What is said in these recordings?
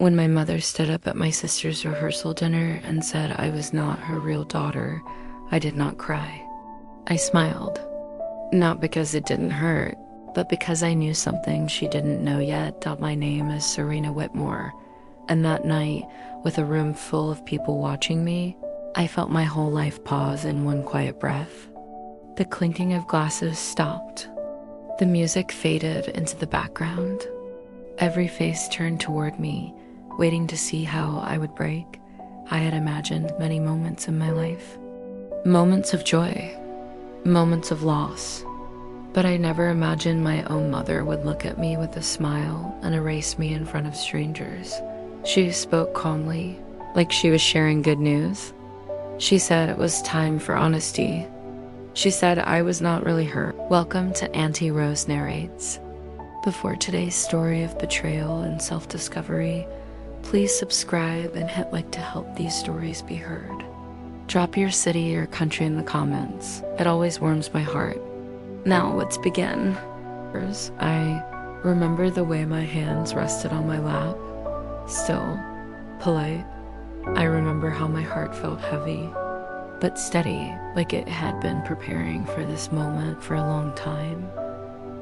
When my mother stood up at my sister's rehearsal dinner and said I was not her real daughter, I did not cry. I smiled. Not because it didn't hurt, but because I knew something she didn't know yet. My name is Serena Whitmore. And that night, with a room full of people watching me, I felt my whole life pause in one quiet breath. The clinking of glasses stopped. The music faded into the background. Every face turned toward me, waiting to see how I would break. I had imagined many moments in my life. Moments of joy, moments of loss. But I never imagined my own mother would look at me with a smile and erase me in front of strangers. She spoke calmly, like she was sharing good news. She said it was time for honesty. She said I was not really her. Welcome to Auntie Rose Narrates. Before today's story of betrayal and self-discovery, please subscribe and hit like to help these stories be heard. Drop your city or country in the comments. It always warms my heart. Now let's begin. I remember the way my hands rested on my lap, still, polite. I remember how my heart felt heavy, but steady, like it had been preparing for this moment for a long time.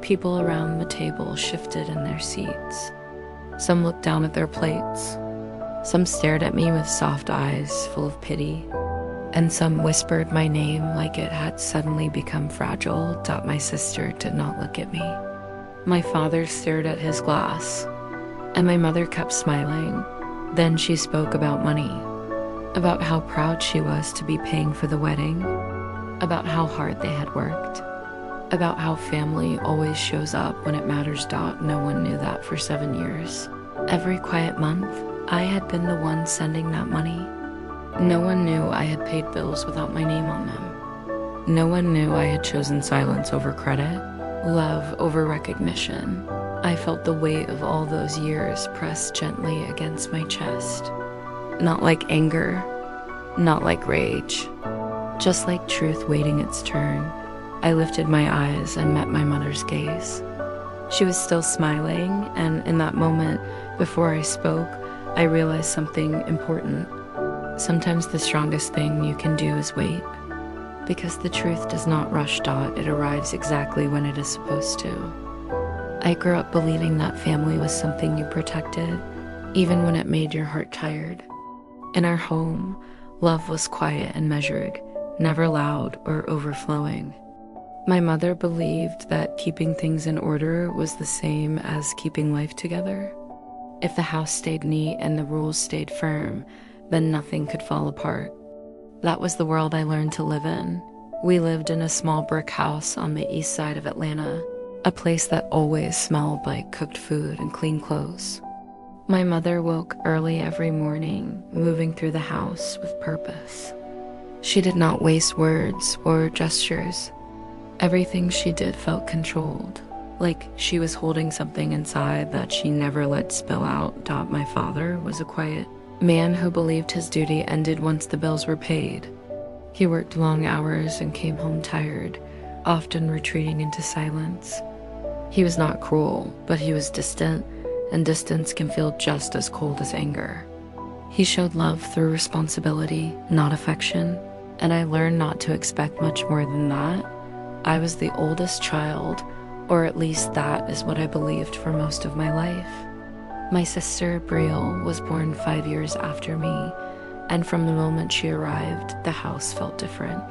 People around the table shifted in their seats. Some looked down at their plates. Some stared at me with soft eyes full of pity. And some whispered my name like it had suddenly become fragile. My sister did not look at me. My father stared at his glass, and my mother kept smiling. Then she spoke about money, about how proud she was to be paying for the wedding, about how hard they had worked, about how family always shows up when it matters. No one knew that for 7 years. Every quiet month, I had been the one sending that money. No one knew I had paid bills without my name on them. No one knew I had chosen silence over credit, love over recognition. I felt the weight of all those years pressed gently against my chest. Not like anger, not like rage, just like truth waiting its turn. I lifted my eyes and met my mother's gaze. She was still smiling, and in that moment, before I spoke, I realized something important. Sometimes the strongest thing you can do is wait, because the truth does not rush. It arrives exactly when it is supposed to. I grew up believing that family was something you protected, even when it made your heart tired. In our home, love was quiet and measured, never loud or overflowing. My mother believed that keeping things in order was the same as keeping life together. If the house stayed neat and the rules stayed firm, then nothing could fall apart. That was the world I learned to live in. We lived in a small brick house on the east side of Atlanta, a place that always smelled like cooked food and clean clothes. My mother woke early every morning, moving through the house with purpose. She did not waste words or gestures. Everything she did felt controlled, like she was holding something inside that she never let spill out. My father was a quiet man who believed his duty ended once the bills were paid. He worked long hours and came home tired, often retreating into silence. He was not cruel, but he was distant, and distance can feel just as cold as anger. He showed love through responsibility, not affection, and I learned not to expect much more than that. I was the oldest child, or at least that is what I believed for most of my life. My sister, Betrayal, was born 5 years after me, and from the moment she arrived, the house felt different.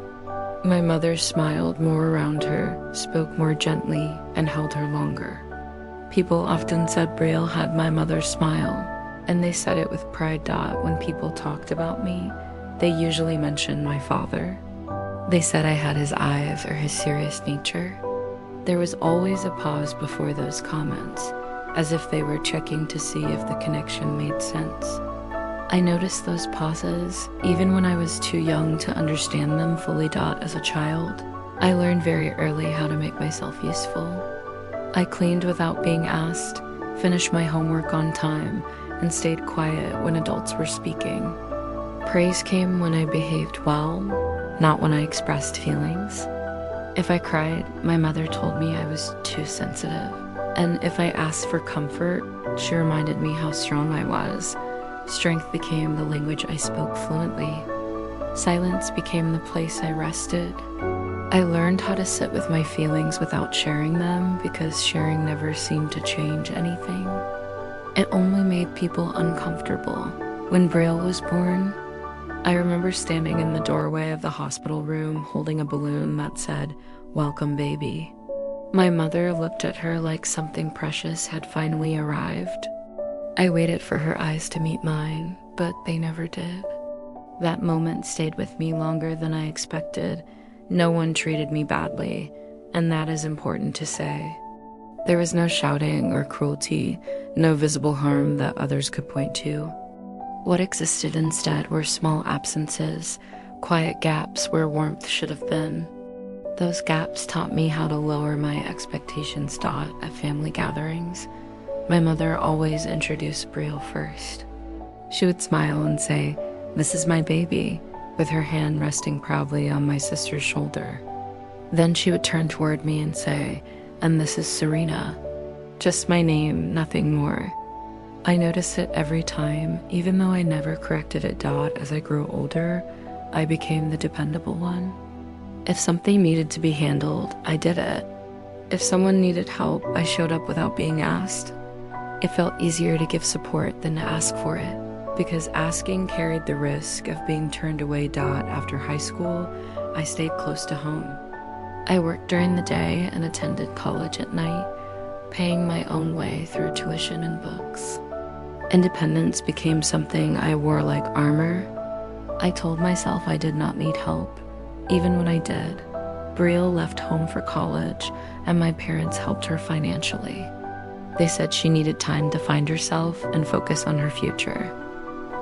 My mother smiled more around her, spoke more gently, and held her longer. People often said Betrayal had my mother's smile, and they said it with pride. When people talked about me, they usually mentioned my father. They said I had his eyes or his serious nature. There was always a pause before those comments, as if they were checking to see if the connection made sense. I noticed those pauses, even when I was too young to understand them fully. As a child, I learned very early how to make myself useful. I cleaned without being asked, finished my homework on time, and stayed quiet when adults were speaking. Praise came when I behaved well, not when I expressed feelings. If I cried, my mother told me I was too sensitive. And if I asked for comfort, She reminded me how strong I was. Strength became the language I spoke fluently. Silence became the place I rested. I learned how to sit with my feelings without sharing them because sharing never seemed to change anything. It only made people uncomfortable. When Braille was born, I remember standing in the doorway of the hospital room holding a balloon that said, "Welcome, baby." My mother looked at her like something precious had finally arrived. I waited for her eyes to meet mine, but they never did. That moment stayed with me longer than I expected. No one treated me badly, and that is important to say. There was no shouting or cruelty, no visible harm that others could point to. What existed instead were small absences, quiet gaps where warmth should have been. Those gaps taught me how to lower my expectations. At family gatherings, my mother always introduced Brielle first. She would smile and say, "This is my baby," with her hand resting proudly on my sister's shoulder. Then she would turn toward me and say, "And this is Serena." Just my name, nothing more. I noticed it every time, even though I never corrected it. As I grew older, I became the dependable one. If something needed to be handled, I did it. If someone needed help, I showed up without being asked. It felt easier to give support than to ask for it, because asking carried the risk of being turned away. After high school, I stayed close to home. I worked during the day and attended college at night, paying my own way through tuition and books. Independence became something I wore like armor. I told myself I did not need help, even when I did. Brielle left home for college, and my parents helped her financially. They said she needed time to find herself and focus on her future.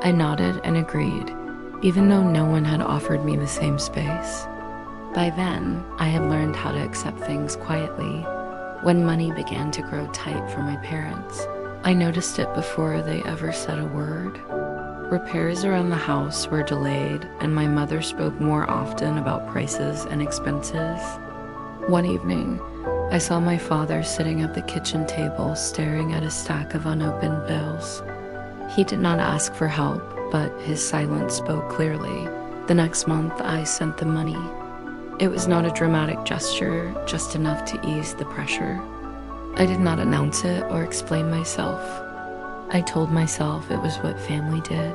I nodded and agreed, even though no one had offered me the same space. By then, I had learned how to accept things quietly. When money began to grow tight for my parents, I noticed it before they ever said a word. Repairs around the house were delayed, and my mother spoke more often about prices and expenses. One evening, I saw my father sitting at the kitchen table staring at a stack of unopened bills. He did not ask for help, but his silence spoke clearly. The next month, I sent the money. It was not a dramatic gesture, just enough to ease the pressure. I did not announce it or explain myself. I told myself it was what family did.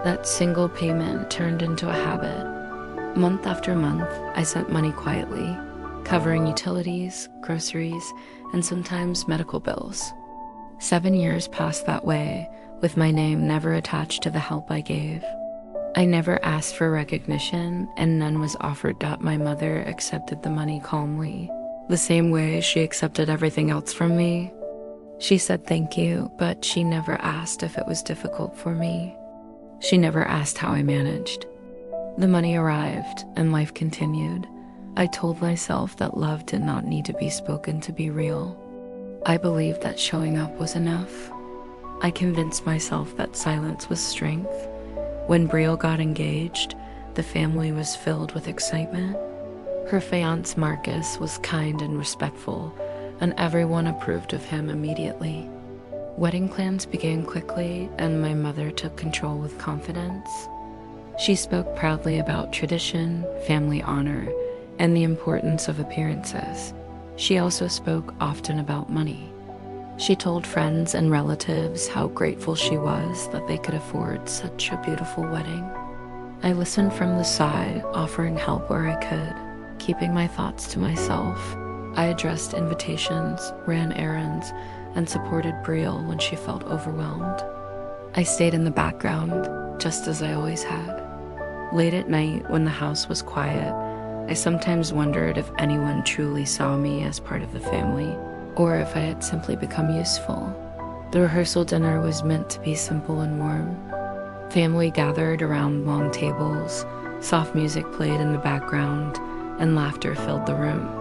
That single payment turned into a habit. Month after month, I sent money quietly, covering utilities, groceries, and sometimes medical bills. 7 years passed that way, with my name never attached to the help I gave. I never asked for recognition, and none was offered. My mother accepted the money calmly, the same way she accepted everything else from me. She said thank you, but she never asked if it was difficult for me. She never asked how I managed. The money arrived, and life continued. I told myself that love did not need to be spoken to be real. I believed that showing up was enough. I convinced myself that silence was strength. When Brielle got engaged, the family was filled with excitement. Her fiancé Marcus was kind and respectful, and everyone approved of him immediately. Wedding plans began quickly, and my mother took control with confidence. She spoke proudly about tradition, family honor, and the importance of appearances. She also spoke often about money. She told friends and relatives how grateful she was that they could afford such a beautiful wedding. I listened from the side, offering help where I could, keeping my thoughts to myself. I addressed invitations, ran errands, and supported Brielle when she felt overwhelmed. I stayed in the background, just as I always had. Late at night, when the house was quiet, I sometimes wondered if anyone truly saw me as part of the family, or if I had simply become useful. The rehearsal dinner was meant to be simple and warm. Family gathered around long tables, soft music played in the background, and laughter filled the room.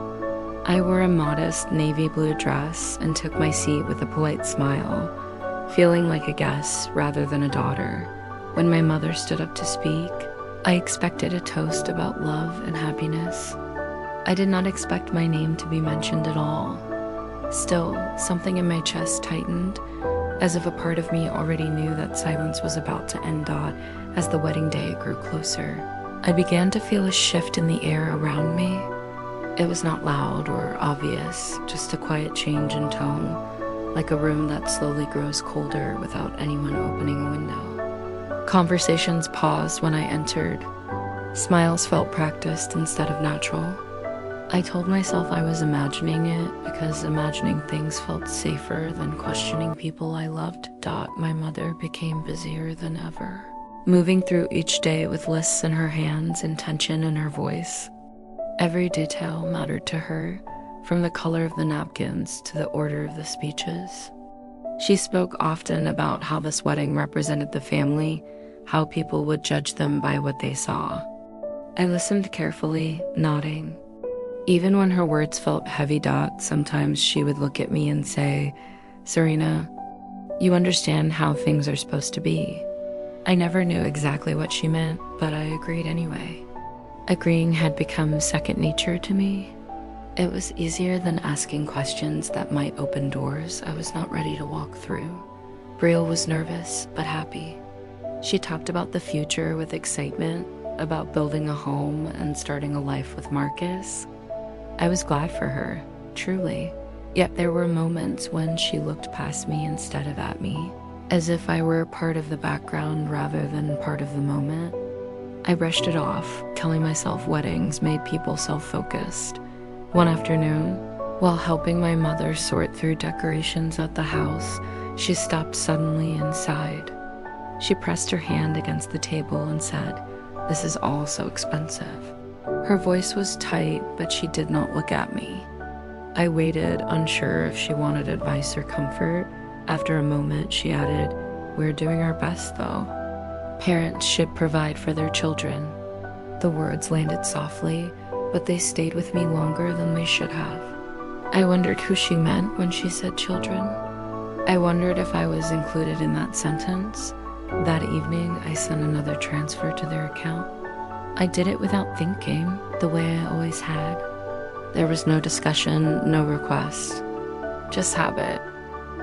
I wore a modest navy blue dress and took my seat with a polite smile, feeling like a guest rather than a daughter. When my mother stood up to speak, I expected a toast about love and happiness. I did not expect my name to be mentioned at all. Still, something in my chest tightened, as if a part of me already knew that silence was about to end. As the wedding day grew closer, I began to feel a shift in the air around me. It was not loud or obvious, just a quiet change in tone, like a room that slowly grows colder without anyone opening a window. Conversations paused when I entered. Smiles felt practiced instead of natural. I told myself I was imagining it because imagining things felt safer than questioning people I loved. My mother became busier than ever, moving through each day with lists in her hands and tension in her voice. Every detail mattered to her, from the color of the napkins to the order of the speeches. She spoke often about how this wedding represented the family, how people would judge them by what they saw. I listened carefully, nodding. Even when her words felt heavy, sometimes she would look at me and say, "Serena, you understand how things are supposed to be." I never knew exactly what she meant, but I agreed anyway. Agreeing had become second nature to me. It was easier than asking questions that might open doors I was not ready to walk through. Brielle was nervous, but happy. She talked about the future with excitement, about building a home and starting a life with Marcus. I was glad for her, truly. Yet there were moments when she looked past me instead of at me, as if I were part of the background rather than part of the moment. I brushed it off, telling myself weddings made people self-focused. One afternoon, while helping my mother sort through decorations at the house, she stopped suddenly and sighed. She pressed her hand against the table and said, "This is all so expensive." Her voice was tight, but she did not look at me. I waited, unsure if she wanted advice or comfort. After a moment, she added, "We're doing our best, though. Parents should provide for their children." The words landed softly, but they stayed with me longer than they should have. I wondered who she meant when she said children. I wondered if I was included in that sentence. That evening, I sent another transfer to their account. I did it without thinking, the way I always had. There was no discussion, no request, just habit.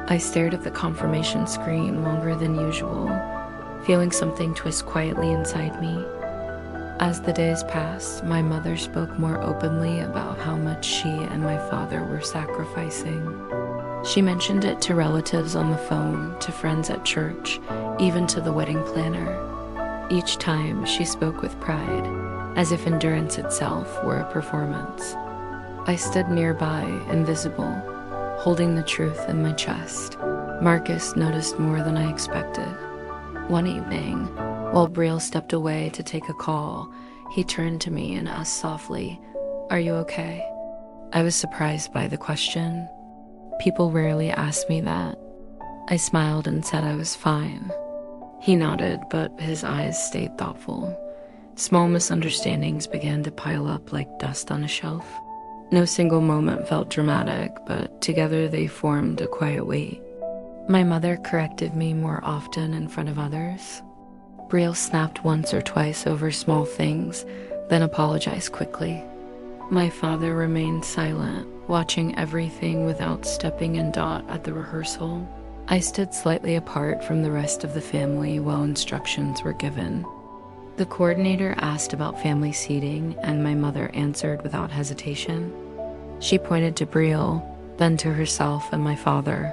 I stared at the confirmation screen longer than usual, feeling something twist quietly inside me. As the days passed, my mother spoke more openly about how much she and my father were sacrificing. She mentioned it to relatives on the phone, to friends at church, even to the wedding planner. Each time, she spoke with pride, as if endurance itself were a performance. I stood nearby, invisible, holding the truth in my chest. Marcus noticed more than I expected. One evening, while Brielle stepped away to take a call, he turned to me and asked softly, "Are you okay?" I was surprised by the question. People rarely ask me that. I smiled and said I was fine. He nodded, but his eyes stayed thoughtful. Small misunderstandings began to pile up like dust on a shelf. No single moment felt dramatic, but together they formed a quiet weight. My mother corrected me more often in front of others. Brielle snapped once or twice over small things, then apologized quickly. My father remained silent, watching everything without stepping in. At the rehearsal, I stood slightly apart from the rest of the family while instructions were given. The coordinator asked about family seating, and my mother answered without hesitation. She pointed to Brielle, then to herself and my father.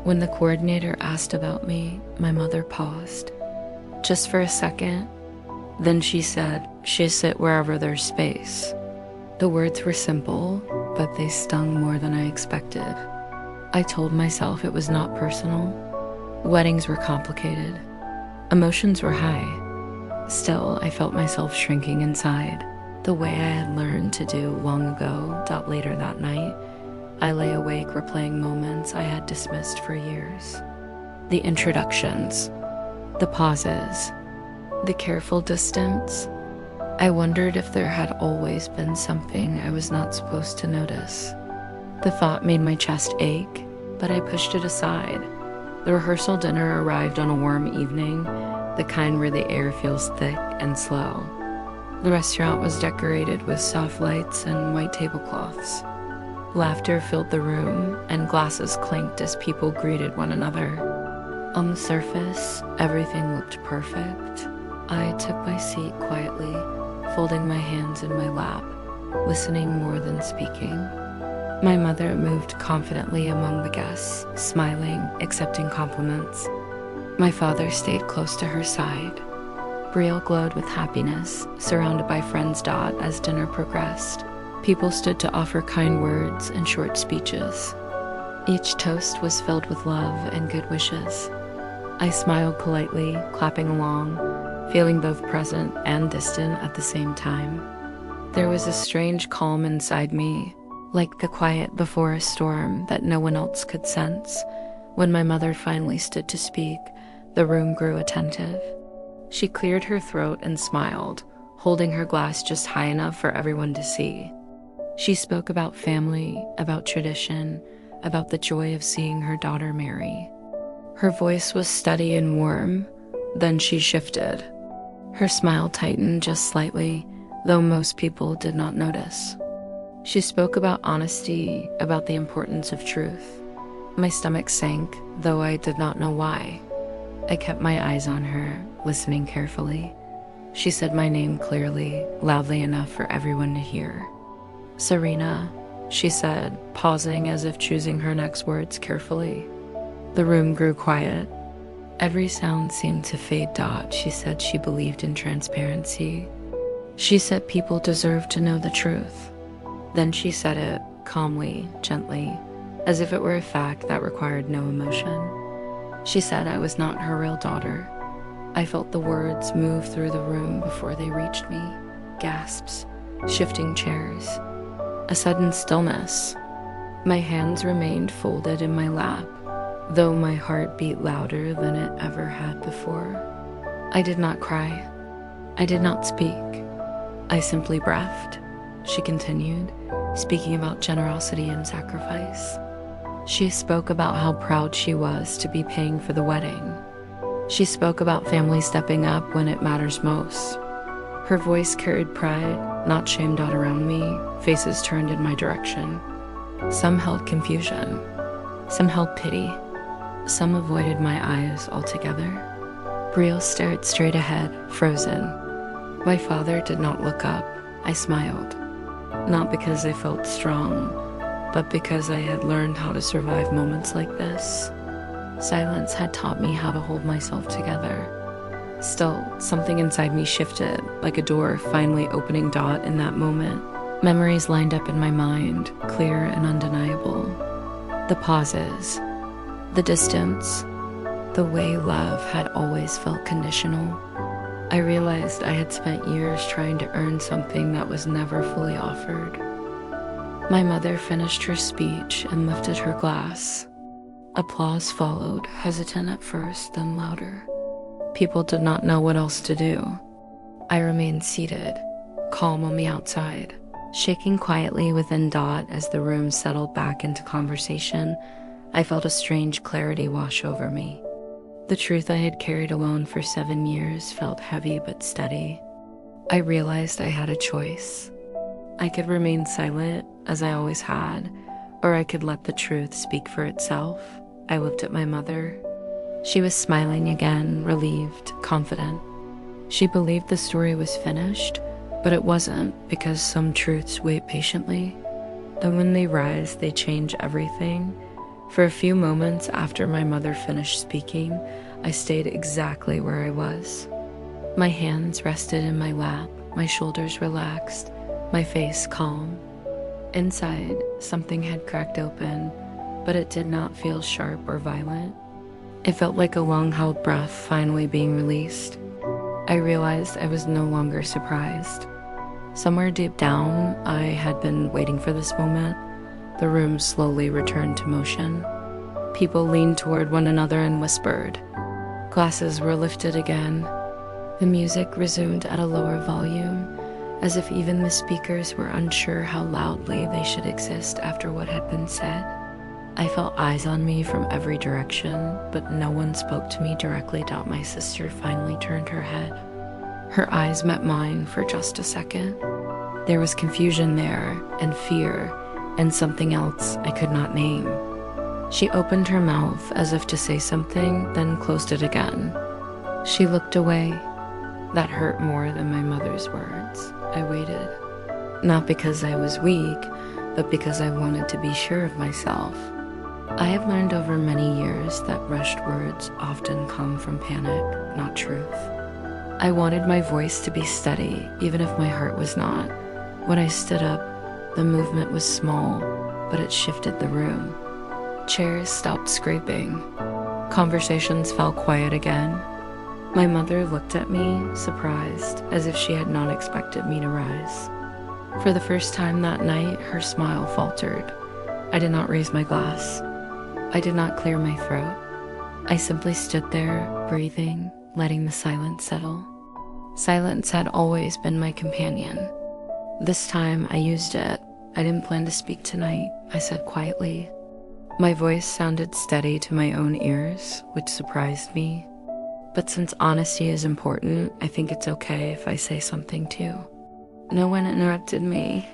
When the coordinator asked about me, my mother paused. Just for a second, then she said, "She sit wherever there's space." The words were simple, but they stung more than I expected. I told myself it was not personal. Weddings were complicated. Emotions were high. Still, I felt myself shrinking inside, the way I had learned to do long ago. Later that night, I lay awake replaying moments I had dismissed for years. The introductions, the pauses, the careful distance. I wondered if there had always been something I was not supposed to notice. The thought made my chest ache, but I pushed it aside. The rehearsal dinner arrived on a warm evening, the kind where the air feels thick and slow. The restaurant was decorated with soft lights and white tablecloths. Laughter filled the room, and glasses clinked as people greeted one another. On the surface, everything looked perfect. I took my seat quietly, folding my hands in my lap, listening more than speaking. My mother moved confidently among the guests, smiling, accepting compliments. My father stayed close to her side. Brielle glowed with happiness, surrounded by friends. As dinner progressed, people stood to offer kind words and short speeches. Each toast was filled with love and good wishes. I smiled politely, clapping along, feeling both present and distant at the same time. There was a strange calm inside me, like the quiet before a storm that no one else could sense. When my mother finally stood to speak, the room grew attentive. She cleared her throat and smiled, holding her glass just high enough for everyone to see. She spoke about family, about tradition, about the joy of seeing her daughter marry. Her voice was steady and warm, then she shifted. Her smile tightened just slightly, though most people did not notice. She spoke about honesty, about the importance of truth. My stomach sank, though I did not know why. I kept my eyes on her, listening carefully. She said my name clearly, loudly enough for everyone to hear. "Serena," she said, pausing as if choosing her next words carefully. The room grew quiet. Every sound seemed to fade. She said she believed in transparency. She said people deserve to know the truth. Then she said it, calmly, gently, as if it were a fact that required no emotion. She said I was not her real daughter. I felt the words move through the room before they reached me. Gasps, shifting chairs, a sudden stillness. My hands remained folded in my lap, though my heart beat louder than it ever had before. I did not cry. I did not speak. I simply breathed. She continued, speaking about generosity and sacrifice. She spoke about how proud she was to be paying for the wedding. She spoke about family stepping up when it matters most. Her voice carried pride, not shame. Around me, faces turned in my direction. Some held confusion. Some held pity. Some avoided my eyes altogether. Brielle stared straight ahead, frozen. My father did not look up. I smiled. Not because I felt strong, but because I had learned how to survive moments like this. Silence had taught me how to hold myself together. Still, something inside me shifted, like a door finally opening. In that moment, memories lined up in my mind, clear and undeniable. The pauses, the distance, the way love had always felt conditional. I realized I had spent years trying to earn something that was never fully offered. My mother finished her speech and lifted her glass. Applause followed, hesitant at first, then louder. People did not know what else to do. I remained seated, calm on the outside, shaking quietly within. As the room settled back into conversation, I felt a strange clarity wash over me. The truth I had carried alone for 7 years felt heavy but steady. I realized I had a choice. I could remain silent, as I always had, or I could let the truth speak for itself. I looked at my mother. She was smiling again, relieved, confident. She believed the story was finished, but it wasn't, because some truths wait patiently. And when they rise, they change everything. For a few moments after my mother finished speaking, I stayed exactly where I was. My hands rested in my lap, my shoulders relaxed, my face calm. Inside, something had cracked open, but it did not feel sharp or violent. It felt like a long-held breath finally being released. I realized I was no longer surprised. Somewhere deep down, I had been waiting for this moment. The room slowly returned to motion. People leaned toward one another and whispered. Glasses were lifted again. The music resumed at a lower volume, as if even the speakers were unsure how loudly they should exist after what had been said. I felt eyes on me from every direction, but no one spoke to me directly. My sister finally turned her head. Her eyes met mine for just a second. There was confusion there, and fear, and something else I could not name. She opened her mouth as if to say something, then closed it again. She looked away. That hurt more than my mother's words. I waited. Not because I was weak, but because I wanted to be sure of myself. I have learned over many years that rushed words often come from panic, not truth. I wanted my voice to be steady, even if my heart was not. When I stood up, the movement was small, but it shifted the room. Chairs stopped scraping. Conversations fell quiet again. My mother looked at me, surprised, as if she had not expected me to rise. For the first time that night, her smile faltered. I did not raise my glass. I did not clear my throat. I simply stood there, breathing, letting the silence settle. Silence had always been my companion. This time, I used it. I didn't plan to speak tonight, I said quietly. My voice sounded steady to my own ears, which surprised me. But since honesty is important, I think it's okay if I say something too. No one interrupted me.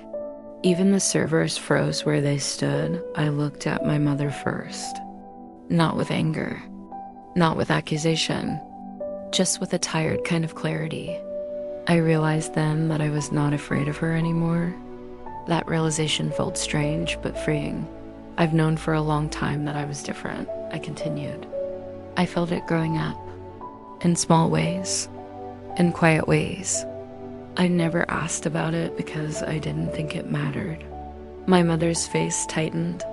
Even the servers froze where they stood. I looked at my mother first. Not with anger, not with accusation, just with a tired kind of clarity. I realized then that I was not afraid of her anymore. That realization felt strange but freeing. I've known for a long time that I was different, I continued. I felt it growing up, in small ways, in quiet ways. I never asked about it because I didn't think it mattered. My mother's face tightened.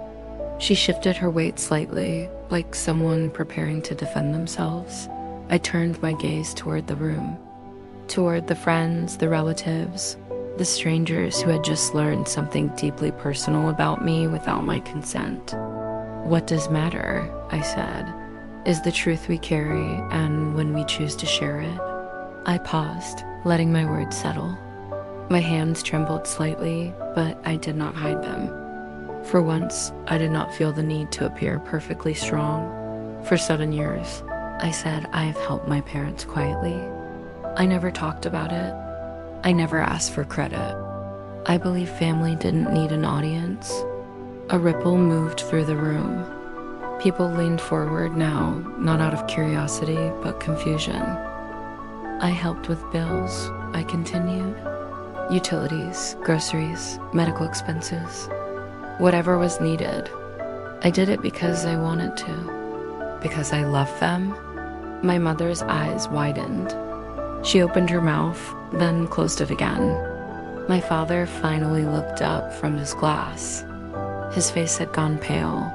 She shifted her weight slightly, like someone preparing to defend themselves. I turned my gaze toward the room, toward the friends, the relatives, the strangers who had just learned something deeply personal about me without my consent. What does matter, I said, is the truth we carry and when we choose to share it. I paused, letting my words settle. My hands trembled slightly, but I did not hide them. For once, I did not feel the need to appear perfectly strong. For 7 years, I said I have helped my parents quietly. I never talked about it. I never asked for credit. I believe family didn't need an audience. A ripple moved through the room. People leaned forward now, not out of curiosity, but confusion. I helped with bills, I continued. Utilities, groceries, medical expenses, whatever was needed. I did it because I wanted to, because I loved them. My mother's eyes widened. She opened her mouth, then closed it again. My father finally looked up from his glass. His face had gone pale.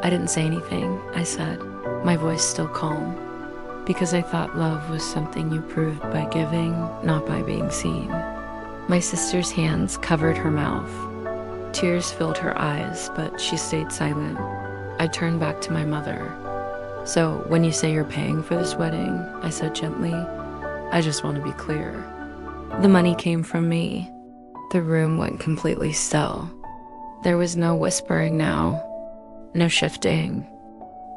I didn't say anything, I said, my voice still calm, because I thought love was something you proved by giving, not by being seen. My sister's hands covered her mouth. Tears filled her eyes, but she stayed silent. I turned back to my mother. So, when you say you're paying for this wedding, I said gently, I just want to be clear. The money came from me. The room went completely still. There was no whispering now, no shifting.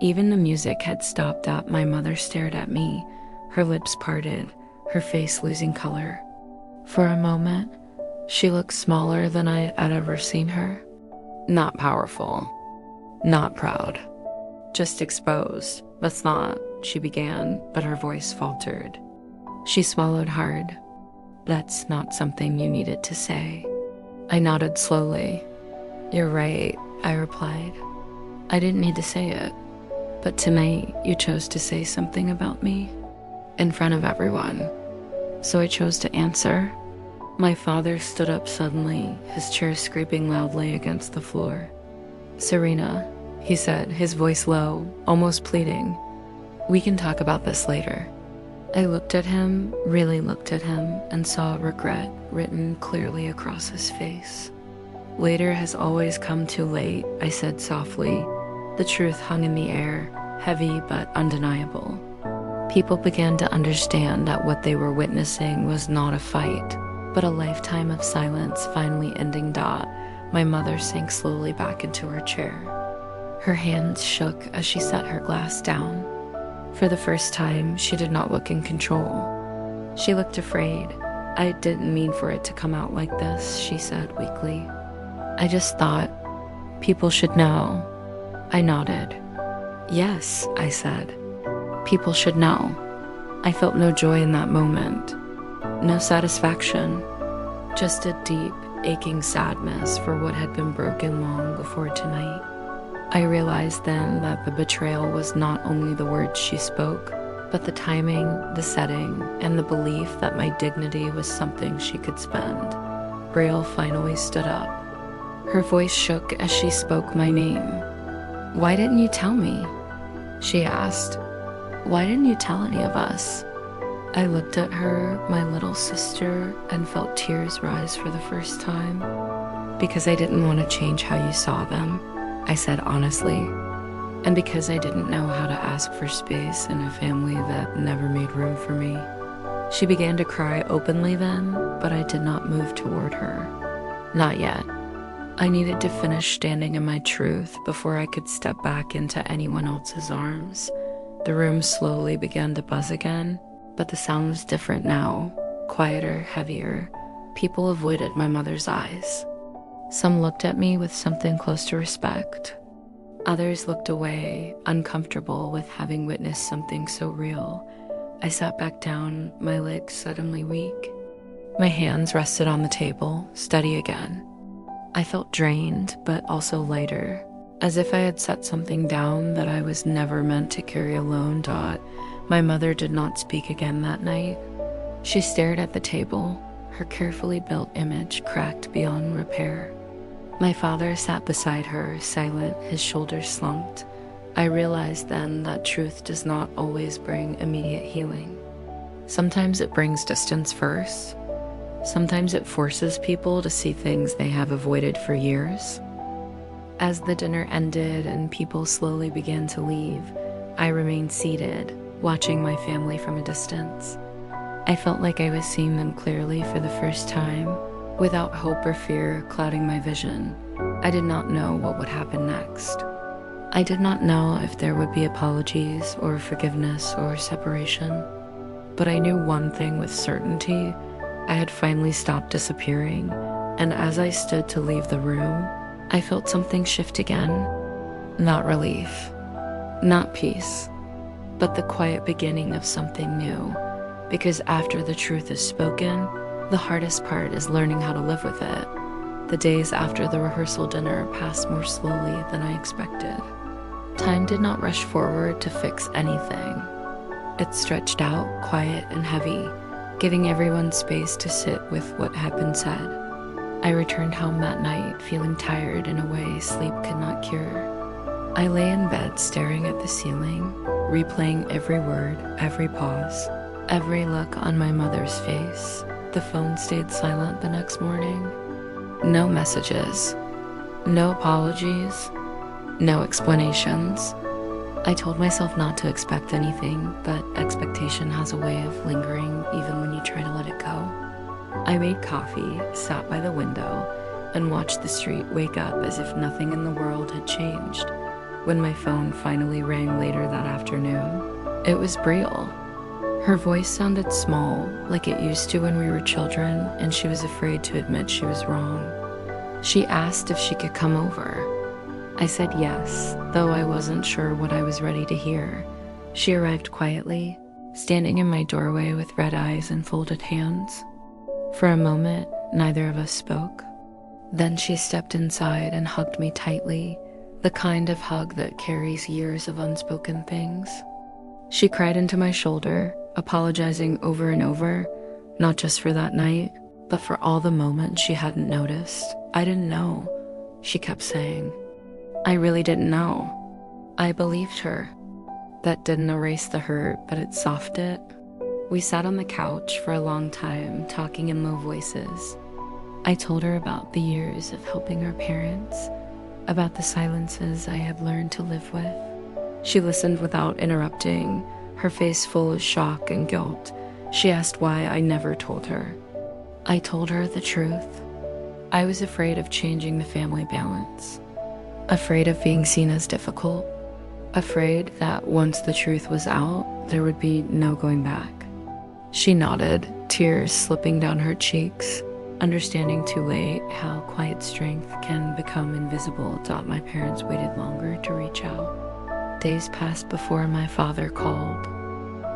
Even the music had stopped up. My mother stared at me, her lips parted, her face losing color. For a moment, she looked smaller than I had ever seen her. Not powerful, not proud, just exposed. That's not, she began, but her voice faltered. She swallowed hard. That's not something you needed to say. I nodded slowly. You're right, I replied. I didn't need to say it. But tonight, you chose to say something about me in front of everyone. So I chose to answer. My father stood up suddenly, his chair scraping loudly against the floor. Serena, he said, his voice low, almost pleading. We can talk about this later. I looked at him, really looked at him, and saw regret written clearly across his face. Later has always come too late, I said softly. The truth hung in the air, heavy but undeniable. People began to understand that what they were witnessing was not a fight, but a lifetime of silence finally ending. My mother sank slowly back into her chair. Her hands shook as she set her glass down. For the first time, she did not look in control. She looked afraid. I didn't mean for it to come out like this, she said weakly. I just thought People should know. I nodded. Yes, I said. People should know. I felt no joy in that moment. No satisfaction. Just a deep, aching sadness for what had been broken long before tonight. I realized then that the betrayal was not only the words she spoke, but the timing, the setting, and the belief that my dignity was something she could spend. Braille finally stood up. Her voice shook as she spoke my name. "Why didn't you tell me?" she asked. "Why didn't you tell any of us?" I looked at her, my little sister, and felt tears rise for the first time. "Because I didn't want to change how you saw them," I said honestly. "And because I didn't know how to ask for space in a family that never made room for me." She began to cry openly then, but I did not move toward her. Not yet. I needed to finish standing in my truth before I could step back into anyone else's arms. The room slowly began to buzz again, but the sound was different now, quieter, heavier. People avoided my mother's eyes. Some looked at me with something close to respect. Others looked away, uncomfortable with having witnessed something so real. I sat back down, my legs suddenly weak. My hands rested on the table, steady again. I felt drained, but also lighter, as if I had set something down that I was never meant to carry alone. My mother did not speak again that night. She stared at the table, her carefully built image cracked beyond repair. My father sat beside her, silent, his shoulders slumped. I realized then that truth does not always bring immediate healing. Sometimes it brings distance first. Sometimes it forces people to see things they have avoided for years. As the dinner ended and people slowly began to leave, I remained seated, watching my family from a distance. I felt like I was seeing them clearly for the first time, without hope or fear clouding my vision. I did not know what would happen next. I did not know if there would be apologies or forgiveness or separation. But I knew one thing with certainty. I had finally stopped disappearing, and as I stood to leave the room, I felt something shift again. Not relief, not peace, but the quiet beginning of something new. Because after the truth is spoken, the hardest part is learning how to live with it. The days after the rehearsal dinner passed more slowly than I expected. Time did not rush forward to fix anything. It stretched out, quiet and heavy, giving everyone space to sit with what had been said. I returned home that night, feeling tired in a way sleep could not cure. I lay in bed staring at the ceiling, replaying every word, every pause, every look on my mother's face. The phone stayed silent the next morning. No messages, no apologies, no explanations. I told myself not to expect anything, but expectation has a way of lingering even when you try to let it go. I made coffee, sat by the window, and watched the street wake up as if nothing in the world had changed. When my phone finally rang later that afternoon, it was Brielle. Her voice sounded small, like it used to when we were children, and she was afraid to admit she was wrong. She asked if she could come over. I said yes, though I wasn't sure what I was ready to hear. She arrived quietly, standing in my doorway with red eyes and folded hands. For a moment, neither of us spoke. Then she stepped inside and hugged me tightly, the kind of hug that carries years of unspoken things. She cried into my shoulder, apologizing over and over, not just for that night, but for all the moments she hadn't noticed. I didn't know, she kept saying. I really didn't know. I believed her. That didn't erase the hurt, but it softened it. We sat on the couch for a long time, talking in low voices. I told her about the years of helping her parents, about the silences I have learned to live with. She listened without interrupting, her face full of shock and guilt. She asked why I never told her. I told her the truth. I was afraid of changing the family balance, afraid of being seen as difficult, afraid that once the truth was out, there would be no going back. She nodded, tears slipping down her cheeks. Understanding too late how quiet strength can become invisible taught my parents waited longer to reach out. Days passed before my father called.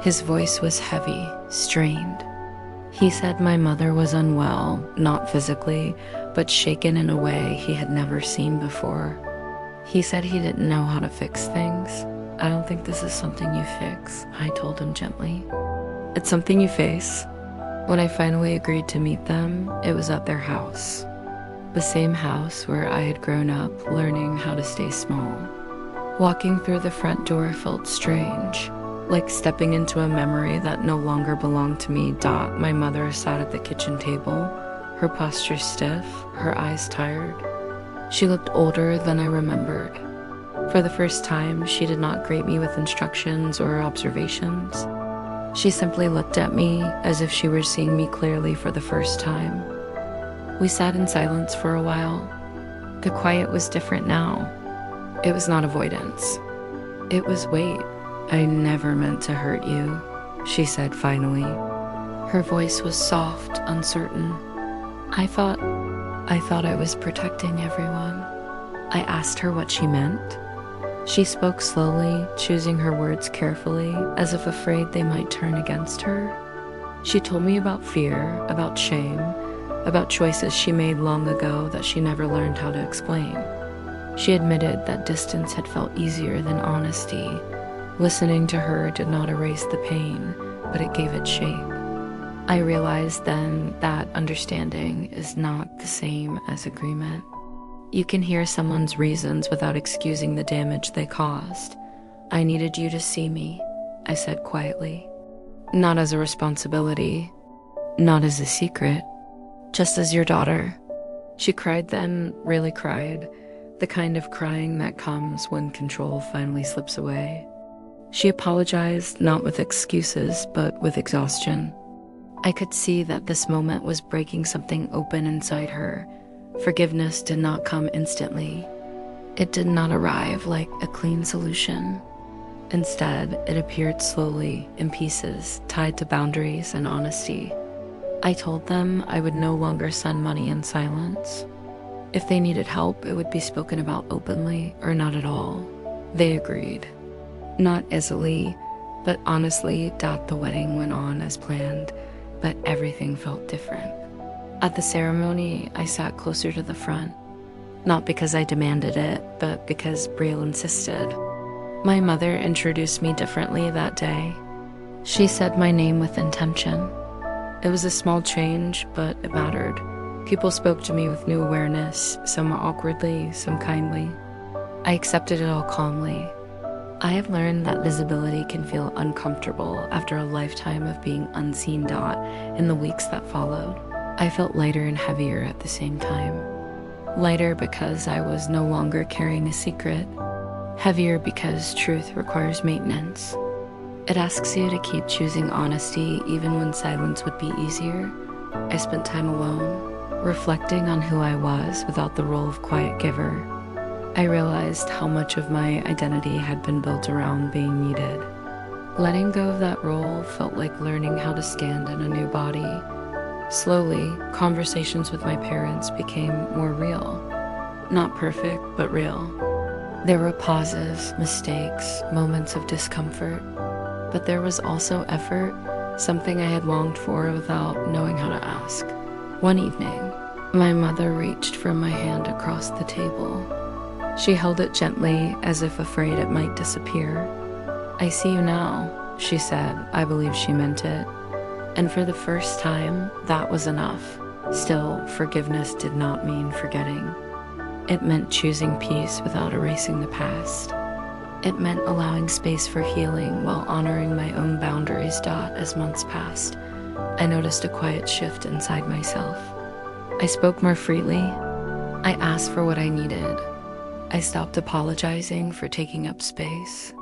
His voice was heavy, strained. He said my mother was unwell, not physically, but shaken in a way he had never seen before. He said he didn't know how to fix things. I don't think this is something you fix, I told him gently. It's something you face. When I finally agreed to meet them, it was at their house. The same house where I had grown up learning how to stay small. Walking through the front door felt strange, like stepping into a memory that no longer belonged to me. My mother sat at the kitchen table, her posture stiff, her eyes tired. She looked older than I remembered. For the first time, she did not greet me with instructions or observations. She simply looked at me as if she were seeing me clearly for the first time. We sat in silence for a while. The quiet was different now. It was not avoidance. It was wait. I never meant to hurt you, she said finally. Her voice was soft, uncertain. I thought I was protecting everyone. I asked her what she meant. She spoke slowly, choosing her words carefully, as if afraid they might turn against her. She told me about fear, about shame, about choices she made long ago that she never learned how to explain. She admitted that distance had felt easier than honesty. Listening to her did not erase the pain, but it gave it shape. I realized then that understanding is not the same as agreement. You can hear someone's reasons without excusing the damage they caused. I needed you to see me, I said quietly. Not as a responsibility, not as a secret, just as your daughter. She cried then, really cried, the kind of crying that comes when control finally slips away. She apologized, not with excuses, but with exhaustion. I could see that this moment was breaking something open inside her. Forgiveness did not come instantly. It did not arrive like a clean solution. Instead, it appeared slowly, in pieces, tied to boundaries and honesty. I told them I would no longer send money in silence. If they needed help, it would be spoken about openly or not at all. They agreed. Not easily, but honestly, the wedding went on as planned, but everything felt different. At the ceremony, I sat closer to the front, not because I demanded it, but because Brielle insisted. My mother introduced me differently that day. She said my name with intention. It was a small change, but it mattered. People spoke to me with new awareness, some awkwardly, some kindly. I accepted it all calmly. I have learned that visibility can feel uncomfortable after a lifetime of being unseen. In the weeks that followed, I felt lighter and heavier at the same time. Lighter because I was no longer carrying a secret. Heavier because truth requires maintenance. It asks you to keep choosing honesty even when silence would be easier. I spent time alone, reflecting on who I was without the role of quiet giver. I realized how much of my identity had been built around being needed. Letting go of that role felt like learning how to stand in a new body. Slowly, conversations with my parents became more real. Not perfect, but real. There were pauses, mistakes, moments of discomfort, but there was also effort, something I had longed for without knowing how to ask. One evening, my mother reached for my hand across the table. She held it gently, as if afraid it might disappear. I see you now, she said. I believe she meant it. And for the first time, that was enough. Still, forgiveness did not mean forgetting. It meant choosing peace without erasing the past. It meant allowing space for healing while honoring my own boundaries. As months passed, I noticed a quiet shift inside myself. I spoke more freely. I asked for what I needed. I stopped apologizing for taking up space.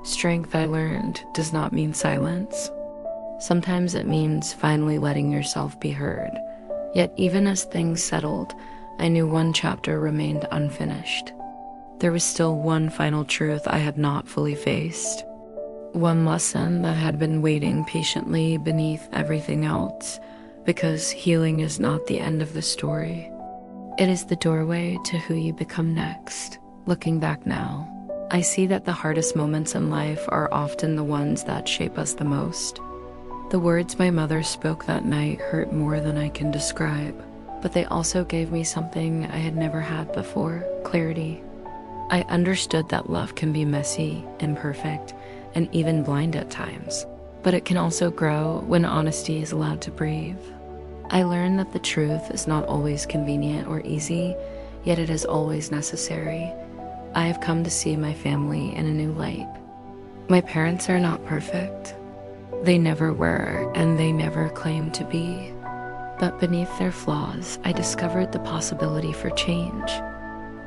Strength, I learned, does not mean silence. Sometimes it means finally letting yourself be heard. Yet even as things settled, I knew one chapter remained unfinished. There was still one final truth I had not fully faced. One lesson that had been waiting patiently beneath everything else. because healing is not the end of the story. It is the doorway to who you become next. Looking back now, I see that the hardest moments in life are often the ones that shape us the most. The words my mother spoke that night hurt more than I can describe, but they also gave me something I had never had before: clarity. I understood that love can be messy, imperfect, and even blind at times, but it can also grow when honesty is allowed to breathe. I learned that the truth is not always convenient or easy, yet it is always necessary. I have come to see my family in a new light. My parents are not perfect. They never were, and they never claimed to be. But beneath their flaws, I discovered the possibility for change.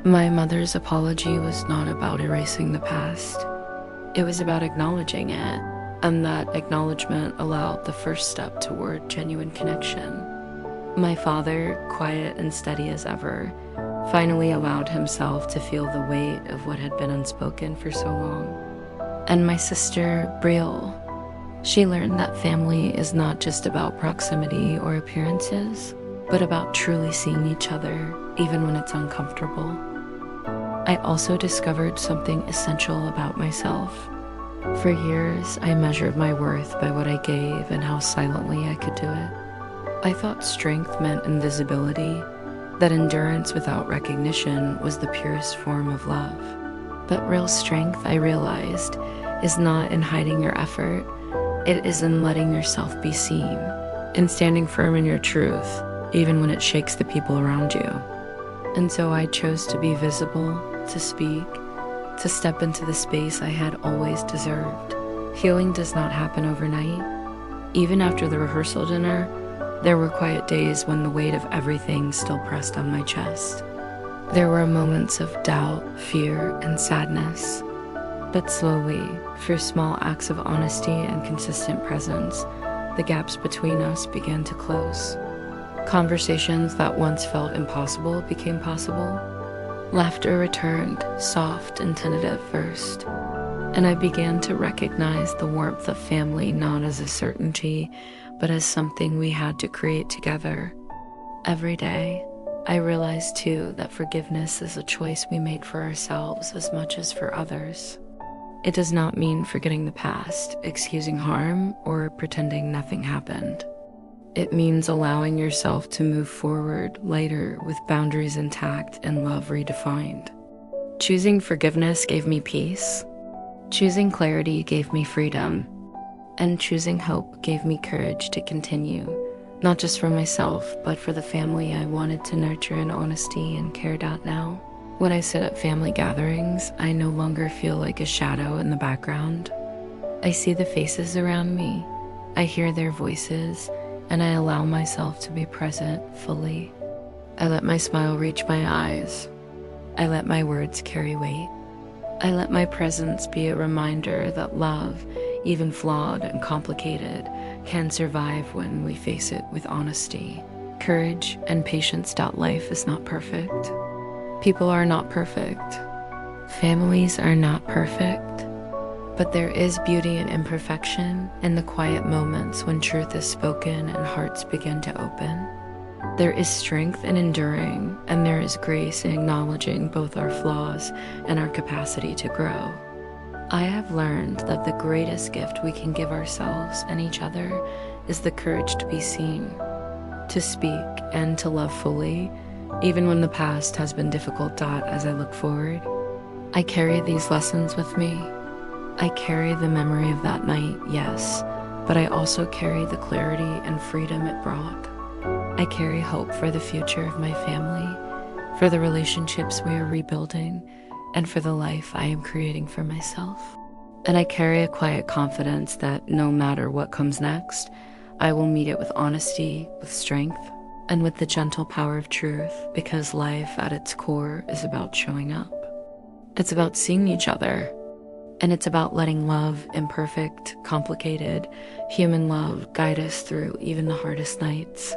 My mother's apology was not about erasing the past. It was about acknowledging it, and that acknowledgement allowed the first step toward genuine connection. My father, quiet and steady as ever, finally allowed himself to feel the weight of what had been unspoken for so long. And my sister, Brielle, she learned that family is not just about proximity or appearances, but about truly seeing each other, even when it's uncomfortable. I also discovered something essential about myself. For years, I measured my worth by what I gave and how silently I could do it. I thought strength meant invisibility, that endurance without recognition was the purest form of love. But real strength, I realized, is not in hiding your effort. It is in letting yourself be seen, in standing firm in your truth, even when it shakes the people around you. And so I chose to be visible, to speak, to step into the space I had always deserved. Healing does not happen overnight. Even after the rehearsal dinner, there were quiet days when the weight of everything still pressed on my chest. There were moments of doubt, fear, and sadness. But slowly, through small acts of honesty and consistent presence, the gaps between us began to close. Conversations that once felt impossible became possible. Laughter returned, soft and tentative first, and I began to recognize the warmth of family not as a certainty, but as something we had to create together. Every day, I realized too that forgiveness is a choice we make for ourselves as much as for others. It does not mean forgetting the past, excusing harm, or pretending nothing happened. It means allowing yourself to move forward lighter with boundaries intact and love redefined. Choosing forgiveness gave me peace. Choosing clarity gave me freedom. And choosing hope gave me courage to continue, not just for myself, but for the family I wanted to nurture in honesty and cared at now. When I sit at family gatherings, I no longer feel like a shadow in the background. I see the faces around me, I hear their voices, and I allow myself to be present fully. I let my smile reach my eyes. I let my words carry weight. I let my presence be a reminder that love, even flawed and complicated, can survive when we face it with honesty, courage, and patience. Life is not perfect. People are not perfect. Families are not perfect. But there is beauty in imperfection, in the quiet moments when truth is spoken and hearts begin to open. There is strength in enduring, and there is grace in acknowledging both our flaws and our capacity to grow. I have learned that the greatest gift we can give ourselves and each other is the courage to be seen, to speak, and to love fully, even when the past has been difficult. As I look forward, I carry these lessons with me. I carry the memory of that night, yes, but I also carry the clarity and freedom it brought. I carry hope for the future of my family, for the relationships we are rebuilding, and for the life I am creating for myself. And I carry a quiet confidence that no matter what comes next, I will meet it with honesty, with strength, and with the gentle power of truth, because life at its core is about showing up. It's about seeing each other. And it's about letting love, imperfect, complicated, human love guide us through even the hardest nights.